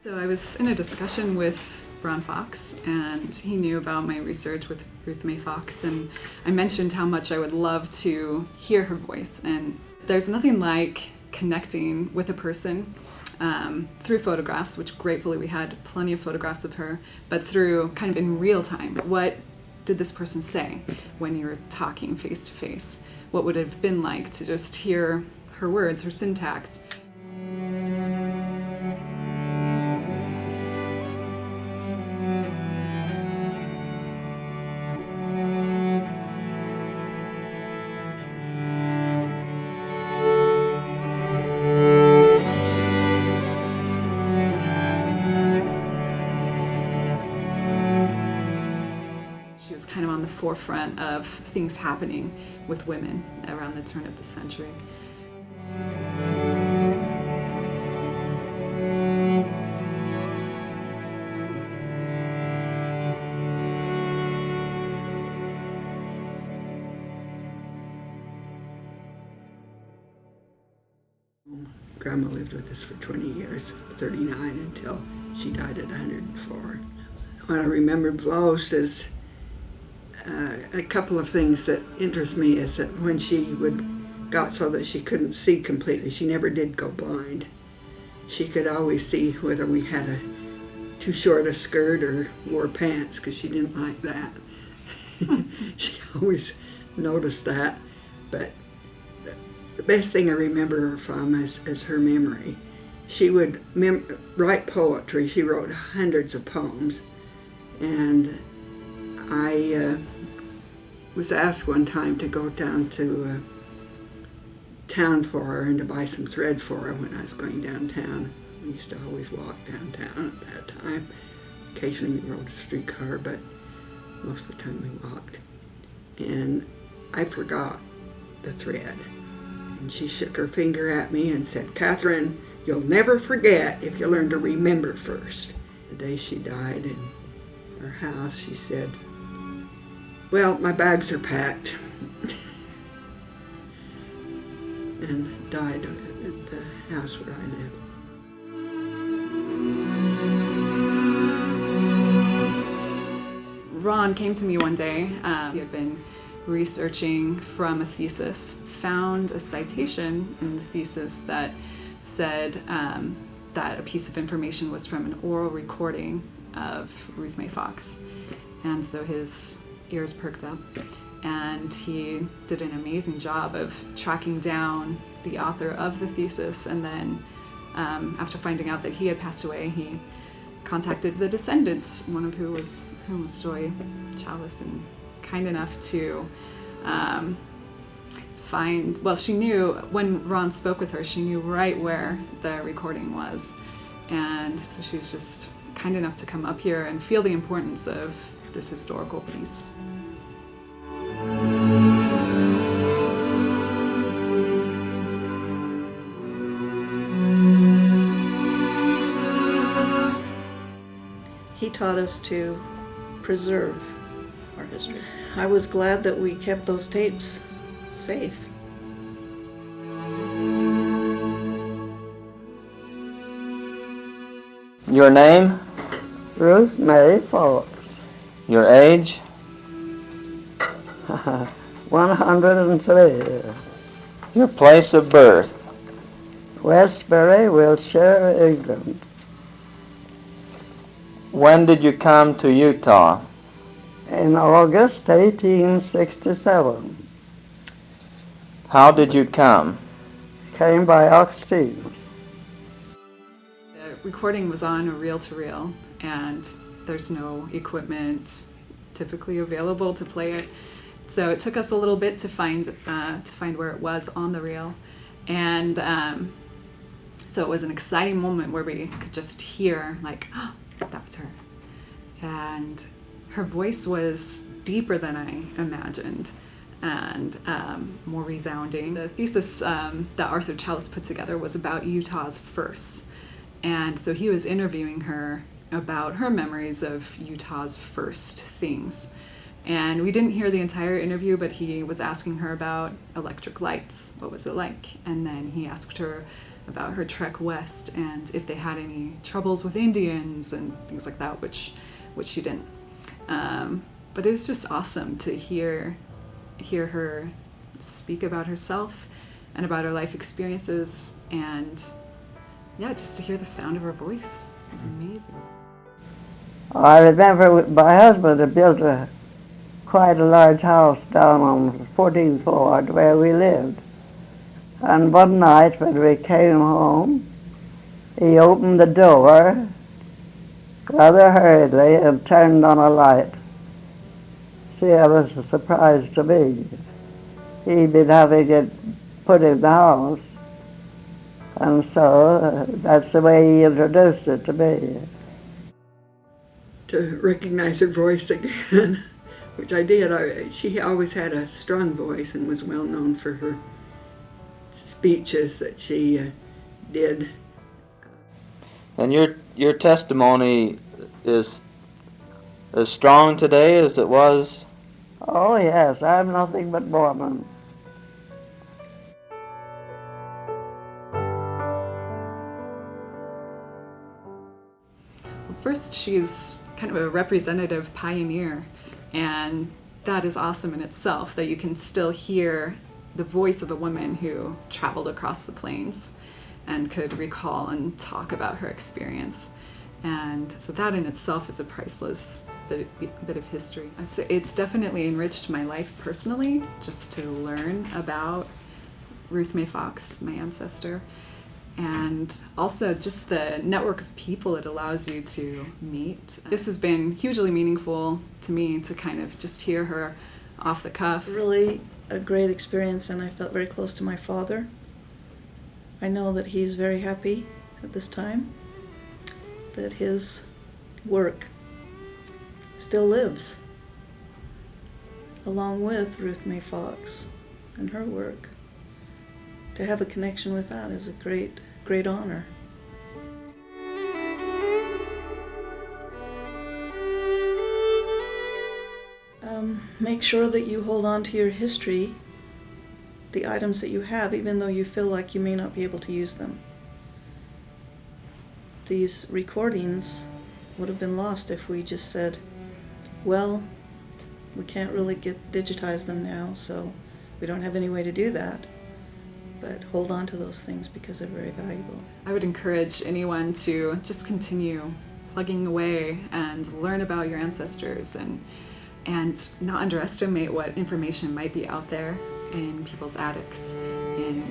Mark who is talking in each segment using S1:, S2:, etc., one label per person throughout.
S1: So I was in a discussion with Ron Fox, and he knew about my research with Ruth Mae Fox, and I mentioned how much I would love to hear her voice. And there's nothing like connecting with a person through photographs, which gratefully we had plenty of photographs of her, but through kind of in real time. What did this person say when you were talking face to face? What would it have been like to just hear her words, her syntax? She was kind of on the forefront of things happening with women around the turn of the century.
S2: Grandma lived with us for 20 years, 39 until she died at 104. What I remember most is a couple of things that interest me is that when she got so that she couldn't see completely, she never did go blind. She could always see whether we had too short a skirt or wore pants, because she didn't like that. She always noticed that. But the best thing I remember her from is her memory. She would write poetry. She wrote hundreds of poems. And I was asked one time to go down to town for her and to buy some thread for her when I was going downtown. We used to always walk downtown at that time. Occasionally we rode a streetcar, but most of the time we walked. And I forgot the thread. And she shook her finger at me and said, "Catherine, you'll never forget if you learn to remember first." The day she died in her house, she said, "Well, my bags are packed," and died at the house where I live.
S1: Ron came to me one day. He had been researching from a thesis, found a citation in the thesis that said that a piece of information was from an oral recording of Ruth Mae Fox. And so his ears perked up, and he did an amazing job of tracking down the author of the thesis. And then after finding out that he had passed away, he contacted the descendants, one of whom was Joy Chalice, and was kind enough to she knew when Ron spoke with her, she knew right where the recording was. And so she was just kind enough to come up here and feel the importance of this historical piece.
S3: He taught us to preserve our history. I was glad that we kept those tapes safe.
S4: Your name?
S5: Ruth Mae Fox.
S4: Your age?
S5: 103.
S4: Your place of birth?
S5: Westbury, Wiltshire, England.
S4: When did you come to Utah?
S5: In August 1867.
S4: How did you come?
S5: Came by ox teams.
S1: The recording was on a reel-to-reel, and there's no equipment typically available to play it. So it took us a little bit to find where it was on the reel. And so it was an exciting moment where we could just hear, like, oh, that was her. And her voice was deeper than I imagined, and more resounding. The thesis that Arthur Chalice put together was about Utah's firsts. And so he was interviewing her about her memories of Utah's first things. And we didn't hear the entire interview, but he was asking her about electric lights. What was it like? And then he asked her about her trek west and if they had any troubles with Indians and things like that, which she didn't. But it was just awesome to hear her speak about herself and about her life experiences, and yeah, just to hear the sound of her voice. It was amazing.
S5: I remember my husband had built quite a large house down on the 14th floor where we lived. And one night when we came home, he opened the door rather hurriedly and turned on a light. See, it was a surprise to me. He'd been having it put in the house, and so that's the way he introduced it to me.
S2: To recognize her voice again, which I did. She always had a strong voice and was well known for her speeches that she did.
S4: And your testimony is as strong today as it was?
S5: Oh yes, I'm nothing but Mormon.
S1: First, she's kind of a representative pioneer, and that is awesome in itself, that you can still hear the voice of a woman who traveled across the plains and could recall and talk about her experience. And so that in itself is a priceless bit of history. I'd say it's definitely enriched my life personally, just to learn about Ruth Mae Fox, my ancestor, and also just the network of people it allows you to meet. This has been hugely meaningful to me to kind of just hear her off the cuff.
S3: Really a great experience, and I felt very close to my father. I know that he's very happy at this time, that his work still lives, along with Ruth Mae Fox and her work. To have a connection with that is a great, great honor. Make sure that you hold on to your history, the items that you have, even though you feel like you may not be able to use them. These recordings would have been lost if we just said, well, we can't really digitize them now, so we don't have any way to do that. But hold on to those things because they're very valuable.
S1: I would encourage anyone to just continue plugging away and learn about your ancestors, and not underestimate what information might be out there in people's attics, in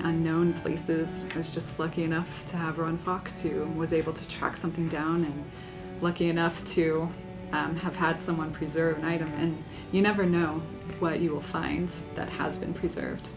S1: unknown places. I was just lucky enough to have Ron Fox, who was able to track something down, and lucky enough to have had someone preserve an item, and you never know what you will find that has been preserved.